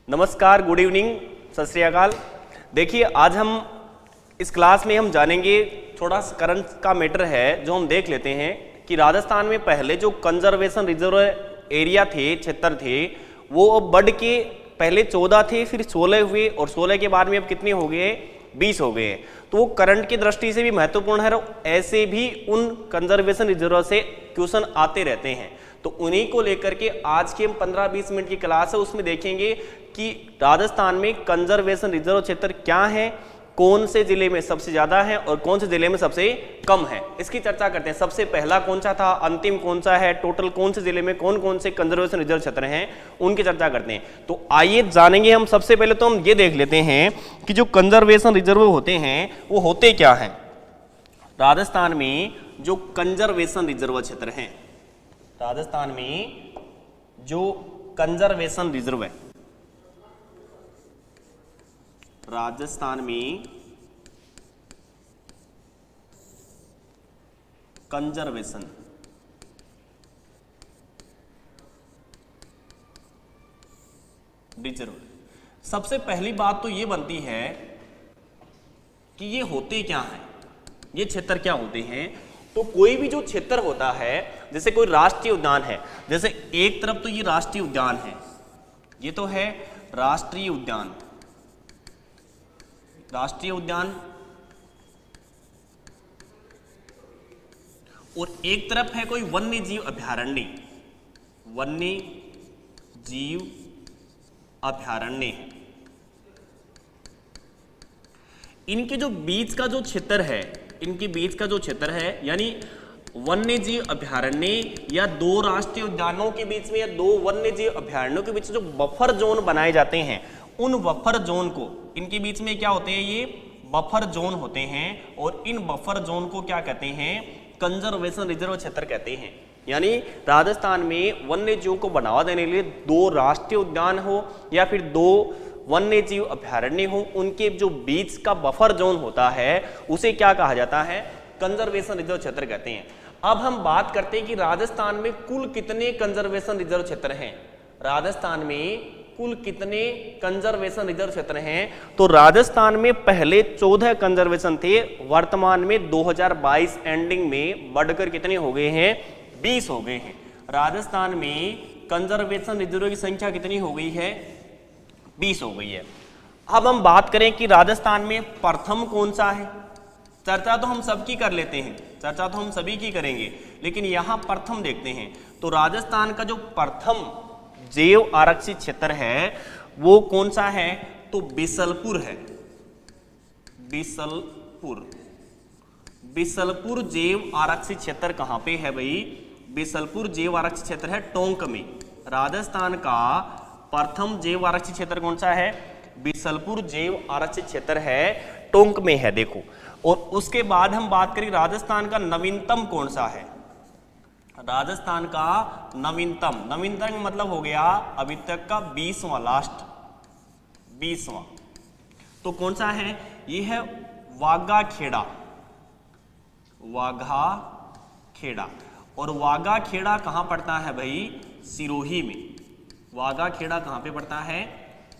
नमस्कार, good evening, सत श्री अकाल। देखिए, आज हम इस क्लास में हम जानेंगे थोड़ा करंट का मैटर है जो हम देख लेते हैं कि राजस्थान में पहले जो कंजर्वेशन रिजर्व एरिया थे, क्षेत्र थे, वो अब बढ़ के पहले 14 थे, फिर 16 हुए और 16 के बाद में अब कितने हो गए, 20 हो गए। तो वो करंट की दृष्टि से भी महत्वपूर्ण है। ऐसे भी उन कंजर्वेशन रिजर्व से क्वेश्चन आते रहते हैं, तो उन्हीं को लेकर के आज के हम 15-20 मिनट की क्लास है, उसमें देखेंगे कि राजस्थान में कंजर्वेशन रिजर्व क्षेत्र क्या है, कौन से जिले में सबसे ज्यादा है और कौन से जिले में सबसे कम है, इसकी चर्चा करते हैं। सबसे पहला कौन सा था, अंतिम कौन सा है, टोटल कौन से जिले में कौन कौन से कंजर्वेशन रिजर्व क्षेत्र हैं, उनकी चर्चा करते हैं। तो आइए जानेंगे हम। सबसे पहले तो हम ये देख लेते हैं कि जो कंजर्वेशन रिजर्व होते हैं वो होते क्या हैं। राजस्थान में जो कंजर्वेशन रिजर्व क्षेत्र हैं, राजस्थान में जो कंजर्वेशन रिजर्व है, राजस्थान में कंजर्वेशन रिजर्व, सबसे पहली बात तो ये बनती है कि ये होते क्या हैं, ये क्षेत्र क्या होते हैं। तो कोई भी जो क्षेत्र होता है, जैसे कोई राष्ट्रीय उद्यान है, जैसे एक तरफ तो ये राष्ट्रीय उद्यान है, ये तो है राष्ट्रीय उद्यान, राष्ट्रीय उद्यान, और एक तरफ है कोई वन्य जीव अभयारण्य, वन्य जीव अभयारण्य है। इनके जो बीच का जो क्षेत्र है, इनके बीच का जो क्षेत्र है, यानी वन्य जीव अभयारण्य या दो राष्ट्रीय उद्यानों के बीच में या दो वन्य जीव अभयारण्यों के बीच जो बफर जोन बनाए जाते हैं, उन बफर जोन को, इनके बीच में क्या होते हैं, ये बफर जोन होते हैं, और इन बफर जोन को क्या कहते हैं, कंजर्वेशन रिजर्व क्षेत्र कहते हैं। यानी राजस्थान में वन्य जीव को बढ़ावा देने के लिए दो राष्ट्रीय उद्यान हो या फिर दो वन्य जीव अभयारण्य हो, उनके जो बीच का बफर जोन होता है उसे क्या कहा जाता है, कंजर्वेशन रिजर्व क्षेत्र कहते हैं। अब हम बात करते हैं कि राजस्थान में कुल कितने कंजर्वेशन रिजर्व क्षेत्र हैं। राजस्थान में कुल कितने कंजर्वेशन रिजर्व क्षेत्र हैं। तो राजस्थान में पहले 14 कंजर्वेशन थे, वर्तमान में 2022 एंडिंग में बढ़कर कितने हो गए हैं, 20 हो गए हैं। राजस्थान में कंजर्वेशन रिजर्व की संख्या कितनी हो गई है, 20 हो गई है। अब हम बात करें कि राजस्थान में प्रथम कौन सा है। चर्चा तो हम सबकी कर लेते हैं, चर्चा तो हम सभी की करेंगे, लेकिन यहां प्रथम देखते हैं। तो राजस्थान का जो प्रथम जैव आरक्षित क्षेत्र है वो कौन सा है, तो बिसलपुर है। बिसलपुर, बिसलपुर जैव आरक्षित क्षेत्र कहां पे है भाई, बिसलपुर जैव आरक्षित क्षेत्र है टोंक में। राजस्थान का प्रथम जैव आरक्षित क्षेत्र कौन सा है, बिसलपुर जैव आरक्षित क्षेत्र है, टोंक में है, देखो। और उसके बाद हम बात करें राजस्थान का नवीनतम कौन सा है। राजस्थान का नवीनतम, नवीनतम मतलब हो गया अभी तक का 20वां, लास्ट 20वां, तो कौन सा है, ये है वाघा खेड़ा, वाघा खेड़ा। और वाघा खेड़ा कहां पड़ता है भाई, सिरोही में। वाघा खेड़ा कहां पे पड़ता है,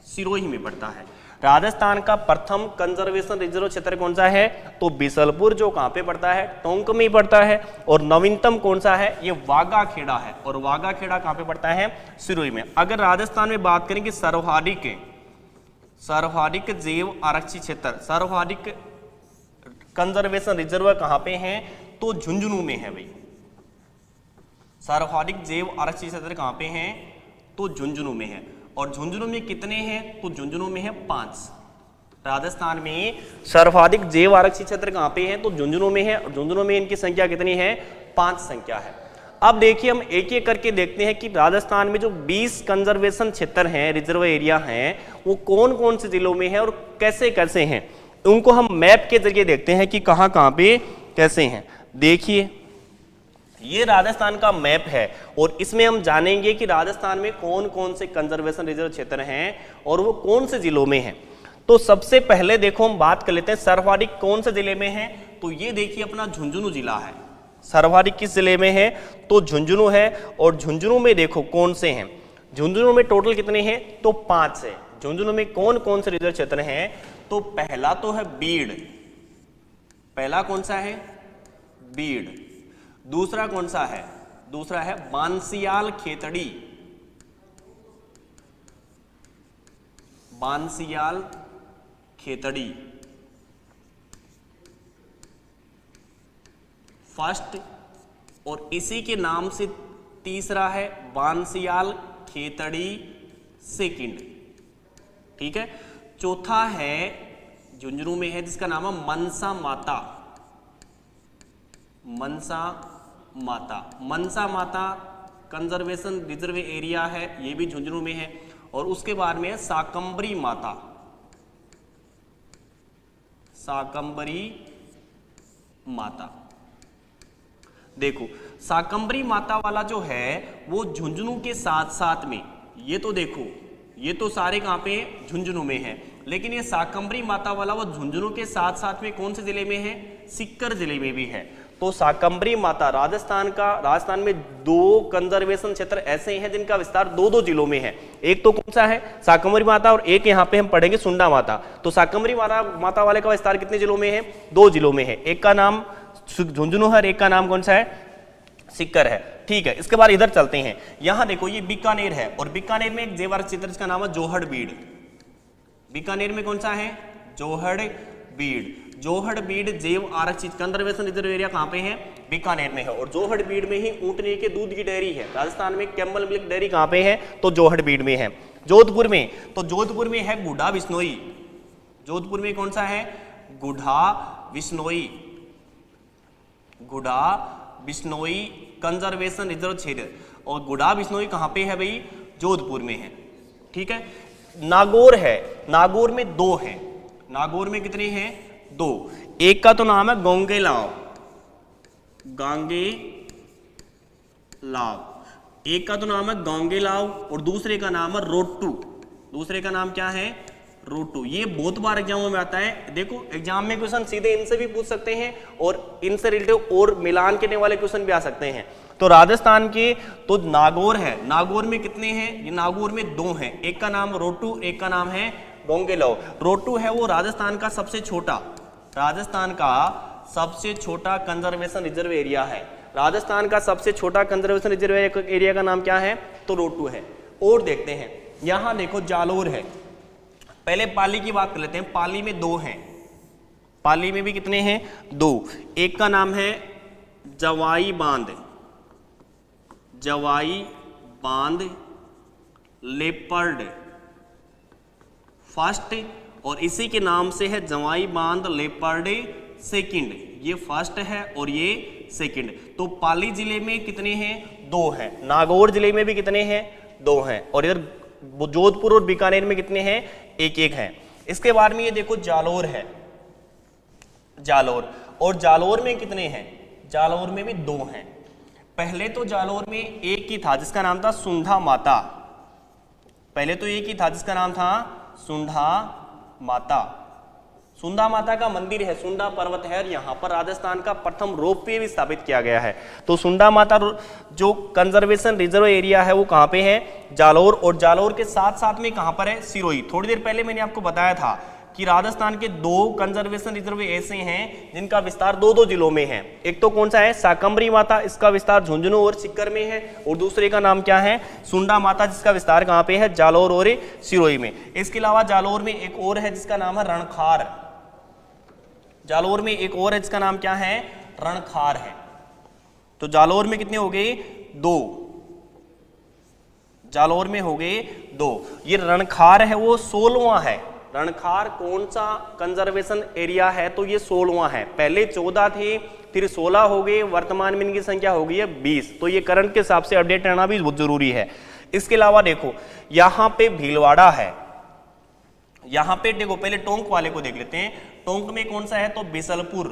सिरोही में पड़ता है। राजस्थान का प्रथम कंजर्वेशन रिजर्व क्षेत्र कौन सा है, तो बिसलपुर, जो कहां पे पड़ता है, टोंक में पड़ता है। और नवीनतम कौन सा है, ये वाघा खेड़ा है, और वाघा खेड़ा कहां पे पड़ता है, सिरोही में। अगर राजस्थान में बात करें कि सर्वाधिक जैव आरक्षित क्षेत्र, सर्वाधिक कंजर्वेशन रिजर्व कहां पे है, तो झुंझुनू में है भाई। सर्वाधिक जैव आरक्षित क्षेत्र कहां पे है, तो झुंझुनू में है। और झुंझुनू में कितने हैं, तो झुंझुनू में है 5। राजस्थान में सर्वाधिक जैव आरक्षित क्षेत्र कहां पे है, तो झुंझुनू में है, और झुंझुनू में इनकी संख्या कितनी है, 5 संख्या है। अब देखिए हम एक एक करके देखते हैं कि राजस्थान में जो 20 कंजर्वेशन क्षेत्र हैं, रिजर्व एरिया हैं, वो कौन कौन से जिलों में है और कैसे कैसे हैं। उनको हम मैप के जरिए देखते हैं कि कहां कहां पे कैसे हैं। देखिए, ये राजस्थान का मैप है, और इसमें हम जानेंगे कि राजस्थान में कौन कौन से कंजर्वेशन रिजर्व क्षेत्र हैं और वो कौन से जिलों में हैं। तो सबसे पहले देखो हम बात कर लेते हैं सर्वाधिक कौन से जिले में है, तो ये देखिए अपना झुंझुनू जिला है। सर्वाधिक किस जिले में है, तो झुंझुनू है। और झुंझुनू में देखो कौन से हैं, झुंझुनू में टोटल कितने हैं, तो 5 है। झुंझुनू में कौन कौन से रिजर्व क्षेत्र हैं? तो पहला तो है बीड़, पहला कौन सा है? बीड़। दूसरा कौन सा है? दूसरा है बांसियाल खेतड़ी, बांसियाल खेतड़ी फर्स्ट, और इसी के नाम से तीसरा है बांसियाल खेतड़ी सेकंड। ठीक है। चौथा है झुंझुनू में है जिसका नाम है मनसा माता, मनसा माता, मनसा माता कंजर्वेशन रिजर्व एरिया है, ये भी झुंझुनू में है। और उसके बाद में है साकंबरी माता, साकंबरी माता। देखो साकंबरी माता वाला जो है वो झुंझुनू के साथ साथ में, ये तो देखो ये तो सारे कहां पे हैं? झुंझुनू में है, लेकिन ये साकंबरी माता वाला वो झुंझुनू के साथ साथ में कौन से जिले में है? सीकर जिले में भी है। तो साकंबरी माता राजस्थान में 2 कंजर्वेशन क्षेत्र ऐसे हैं जिनका विस्तार 2-2 जिलों में है। एक तो कौन सा है? साकंबरी माता, और एक यहाँ पे हम पढ़ेंगे सुंडा माता। तो साकंबरी माता वाले का विस्तार कितने जिलों में है? 2 जिलों में है। एक का नाम झुंझुनू है, एक का नाम कौन सा है? सीकर है। ठीक है। इसके बाद इधर चलते हैं, यहां देखो ये बीकानेर है, और बीकानेर में एक जेवर क्षेत्र जिसका नाम है जोहड़बीड़। बीकानेर में कौन सा है? जोहड़बीड़। जोहड़बीड़ जैव आरक्षित कंजर्वेशन रिजर्व एरिया कहां पे है? बीकानेर में है। और जोहड़बीड़ में ही ऊंटनी के दूध की डेयरी है। राजस्थान में कैमल मिल्क डेयरी कहां पे है? तो जोहड़बीड़ में है। जोधपुर में, तो जोधपुर में है गुढ़ा बिश्नोई। जोधपुर में कौन सा है? गुढ़ा बिश्नोई, गुढ़ा बिश्नोई कंजर्वेशन रिजर्व क्षेत्र। और गुढ़ा बिश्नोई कहां पे है भाई? जोधपुर में है। ठीक है। नागौर है, नागौर में 2 हैं। नागौर में कितने हैं? 2। एक का तो नाम है गोंगेलाव, गांगेलाव, एक का तो नाम है गोंगेलाव, और दूसरे का नाम है रोटू। दूसरे का नाम क्या है? रोटू। ये बहुत बार एग्जामों में आता है। देखो एग्जाम में क्वेश्चन सीधे इनसे भी पूछ सकते हैं, और इनसे रिलेटेड और मिलान करने वाले क्वेश्चन भी आ सकते हैं। तो राजस्थान के तो नागौर है, नागौर में कितने हैं? ये नागौर में 2 हैं। एक का नाम रोटू, एक का नाम है गोंगेलाव। रोटू है वो राजस्थान का सबसे छोटा, राजस्थान का सबसे छोटा कंजर्वेशन रिजर्व एरिया है। राजस्थान का सबसे छोटा कंजर्वेशन रिजर्व एरिया का नाम क्या है? तो रोटू है। और देखते हैं, यहां देखो जालोर है। पहले पाली की बात कर लेते हैं। पाली में 2 हैं, पाली में भी कितने हैं? 2। एक का नाम है जवाई बांध, जवाई बांध लेपर्ड फर्स्ट, और इसी के नाम से है जवाई बांध लेपर्ड सेकंड। ये फर्स्ट है और ये सेकंड। तो पाली जिले में कितने हैं? 2 हैं। नागौर जिले में भी कितने हैं? 2 हैं। और इधर जोधपुर और बीकानेर में कितने हैं? 1-1 हैं। इसके बाद में ये देखो जालोर है, जालोर, और जालोर में कितने हैं? जालोर में भी 2 हैं। पहले तो जालोर में एक ही था जिसका नाम था सुंधा माता, पहले तो एक ही था जिसका नाम था सुंधा माता। सुंधा माता का मंदिर है, सुंधा पर्वत है, और यहाँ पर राजस्थान का प्रथम रोपवे भी स्थापित किया गया है। तो सुंधा माता जो कंजर्वेशन रिजर्व एरिया है वो कहाँ पे है? जालोर। और जालोर के साथ साथ में कहाँ पर है? सिरोही। थोड़ी देर पहले मैंने आपको बताया था कि राजस्थान के 2 कंजर्वेशन रिजर्व ऐसे हैं जिनका विस्तार 2-2 जिलों में है। एक तो कौन सा है? साकंबरी माता, इसका विस्तार झुंझुनू और सीकर में है। और दूसरे का नाम क्या है? सुंडा माता, जिसका विस्तार कहाँ पे है? जालोर और सिरोही में। इसके अलावा जालोर में एक और है जिसका नाम है रणखार। जालोर में एक और है जिसका नाम क्या है? रणखार है। तो जालोर में कितने हो गए? 2। जालोर में हो गए 2। ये रणखार है वो 16वां है। रणखार कौन सा कंजर्वेशन एरिया है? तो ये 16वां है। पहले 14 थे, फिर 16 हो गए, वर्तमान में इनकी संख्या हो गई है 20। तो ये करंट के हिसाब से अपडेट रहना भी बहुत जरूरी है। इसके अलावा देखो यहां पे भीलवाड़ा है, यहां पे देखो पहले टोंक वाले को देख लेते हैं। टोंक में कौन सा है? तो बिसलपुर।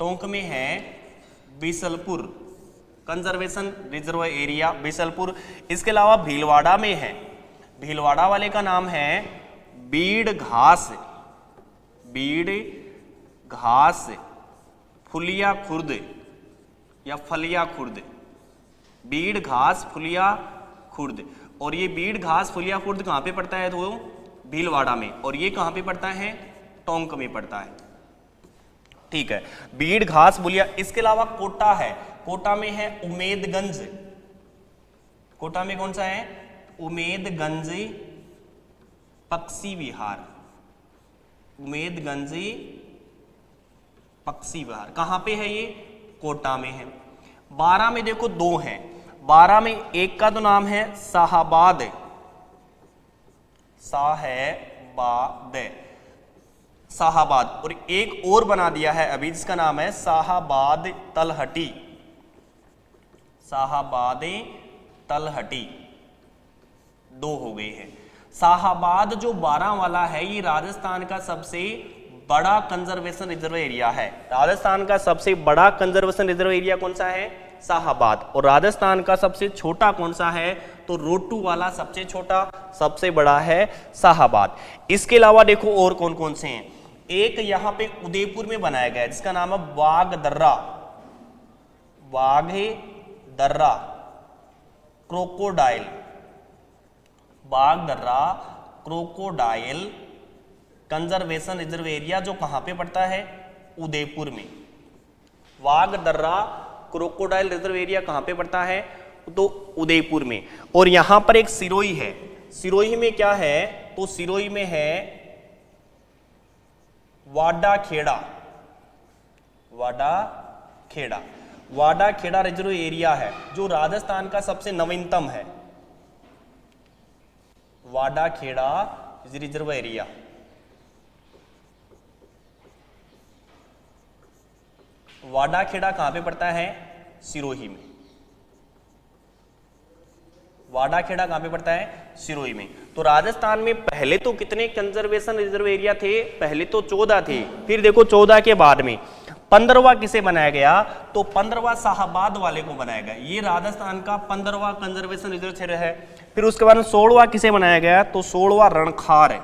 टोंक में है Bisalpur conservation reserve area, Bisalpur. इसके अलावा भीलवाड़ा में है, भीलवाड़ा वाले का नाम है बीड़ घास, बीड़ घास फुलिया खुर्द या फलिया खुर्द, बीड़ घास फुलिया खुर्द। और ये बीड़ घास फुलिया खुर्द कहाँ पे पड़ता है? तो भीलवाड़ा में। और ये कहाँ पे पड़ता है? टोंक में पड़ता है। ठीक है, बीड़ घास फुलिया। इसके अलावा कोटा है, कोटा में है उमेदगंज। कोटा में कौन सा है? उमेदगंज पक्षी विहार। उमेदगंज पक्षी विहार कहाँ पे है? ये कोटा में है। 12 में देखो 2 हैं। 12 में एक का तो नाम है शाहाबाद, शाहाबाद, और एक और बना दिया है अभी जिसका नाम है शाहाबाद तलहटी। शाहाबाद तलहटी 2 हो गए हैं। शाहाबाद जो 12 वाला है ये राजस्थान का सबसे बड़ा कंजर्वेशन रिजर्व एरिया है। राजस्थान का सबसे बड़ा कंजर्वेशन रिजर्व एरिया कौन सा है? शाहाबाद। और राजस्थान का सबसे छोटा कौन सा है? तो रोटू वाला सबसे छोटा, सबसे बड़ा है शाहाबाद। इसके अलावा देखो और कौन कौन से हैं। एक यहां पे उदयपुर में बनाया गया है जिसका नाम है Vagdarra, Vagdarra crocodile, Vagdarra crocodile conservation reserve area, जो कहां पे पड़ता है? उदयपुर में। वागदर्रा क्रोकोडाइल रिजर्व एरिया कहां पे पड़ता है? तो उदयपुर में। और यहां पर एक सिरोही है। सिरोही में क्या है? तो सिरोही में है वाडाखेड़ा, वाडाखेड़ा, वाडाखेड़ा रिजर्व एरिया है जो राजस्थान का सबसे नवीनतम है। वाडाखेड़ा रिजर्व एरिया। वाडाखेड़ा कहां पे पड़ता है? सिरोही में। वाडाखेड़ा कहां पे पड़ता है? सिरोही में। तो राजस्थान में पहले तो कितने कंजर्वेशन रिजर्व एरिया थे? पहले तो 14 थे। फिर देखो 14 के बाद में 15वां किसे बनाया गया? तो 15वां शाहाबाद वाले को बनाया गया। ये राजस्थान का 15वां कंजर्वेशन रिजर्व क्षेत्र है। फिर उसके बाद में 16वां किसे बनाया गया? तो 16वां रणखार है।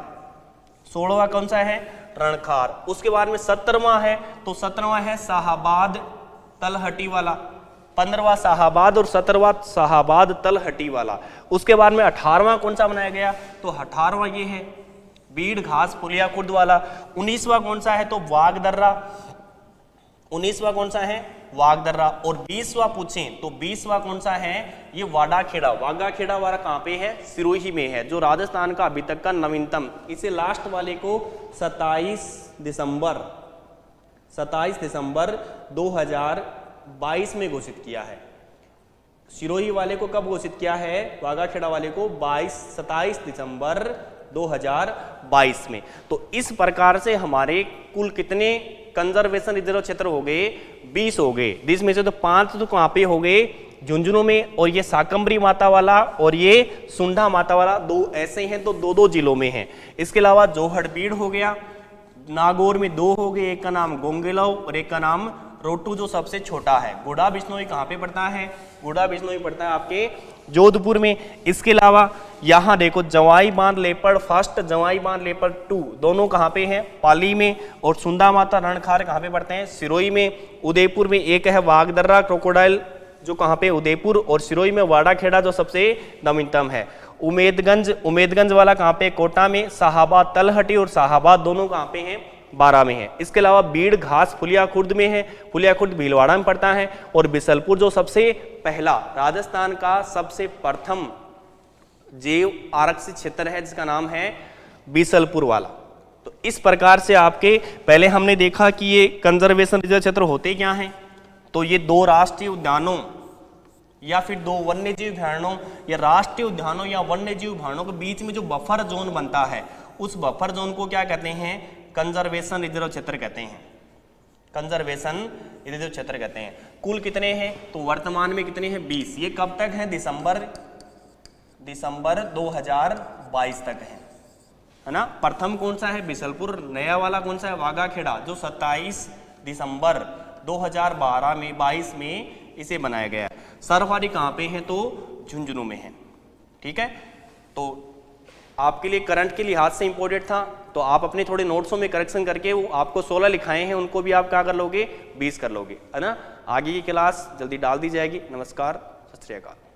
16वां कौन सा है? रणखार। उसके बाद में 17वां है, तो 17वां है शाहाबाद तलहटी वाला। 15वां शाहाबाद और 17वां शाहाबाद तलहटी वाला। उसके बाद में 18वां कौन सा बनाया गया? तो 18वां ये है बीड़ घास फुलिया खुर्द वाला। 19वां कौन सा है? तो वागदर्रा। 19वां कौन सा है? वागदर्रा। और 20वां पूछें तो 20वां कौन सा है? ये वाडाखेड़ा। वागाखेड़ा वाला कहां पे है? सिरोही में है, जो राजस्थान का अभी तक का नवीनतम। इसे लास्ट वाले को 27 दिसंबर 2022 में घोषित किया है। सिरोही वाले को कब घोषित किया है? वागाखेड़ा वाले को 27 दिसंबर 2022 में। तो इस प्रकार से हमारे कुल कितने कंजर्वेशन रिजर्व क्षेत्र हो गए? 20 हो गए। जिसमें से तो 5 तो कहां पे हो गए? झुंझुनू में, और ये शाकंभरी माता वाला और ये सुंढा माता वाला 2 ऐसे हैं, तो 2-2 जिलों में हैं। इसके अलावा जोहड़बीड़ हो गया, नागौर में 2 हो गए, एक का नाम गोंगेलव और एक का नाम रोटू जो सबसे छोटा है। गुड़ा बिश्नोई कहाँ पे पड़ता है? गुड़ा बिश्नोई पड़ता है आपके जोधपुर में। इसके अलावा यहाँ देखो जवाई बांध लेपर्ड फर्स्ट, जवाई बांध लेपर्ड 2 दोनों कहाँ पे हैं? पाली में। और सुंदा माता रणखार कहाँ पे पड़ते हैं? सिरोही में। उदयपुर में एक है वागदर्रा क्रोकोडाइल जो कहाँ पे? उदयपुर। और सिरोही में वाडाखेड़ा जो सबसे नवीनतम है। उमेदगंज वाला कहाँ पे? कोटा में। शाहाबाद तलहटी और शाहाबाद दोनों कहाँ पे हैं? 12 में है। इसके अलावा बीड़ घास फुलिया खुर्द में है, फुलिया खुर्द भीलवाड़ा में पड़ता है। और बिसलपुर जो सबसे पहला राजस्थान का सबसे प्रथम जैव आरक्षित क्षेत्र है जिसका नाम है बिसलपुर वाला। तो इस प्रकार से आपके पहले हमने देखा कि ये कंजर्वेशन रिजर्व क्षेत्र होते क्या हैं? तो ये 2 राष्ट्रीय उद्यानों या फिर 2 वन्यजीव अभयारण्यों या राष्ट्रीय उद्यानों या वन्यजीव अभयारण्यों के बीच में जो बफर जोन बनता है उस बफर जोन को क्या कहते हैं? कंजर्वेशन रिजर्व क्षेत्र कहते हैं। कंजर्वेशन रिजर्व क्षेत्र कहते हैं। कुल कितने हैं? तो वर्तमान में कितने हैं? 20। ये कब तक है? दिसंबर 2022 तक है ना। प्रथम कौन सा है? बिसलपुर। नया वाला कौन सा है? वागाखेड़ा जो 27 दिसंबर 2022 में इसे बनाया गया है। सर्वाधिक कहाँ पे है? तो झुंझुनू में है। ठीक है, तो आपके लिए करंट के लिहाज से इंपॉर्टेंट था, तो आप अपने थोड़े नोट्सों में करेक्शन करके वो आपको 16 लिखाए हैं उनको भी आप क्या कर लोगे? 20 कर लोगे, है ना। आगे की क्लास जल्दी डाल दी जाएगी। नमस्कार, सत श्री अकाल।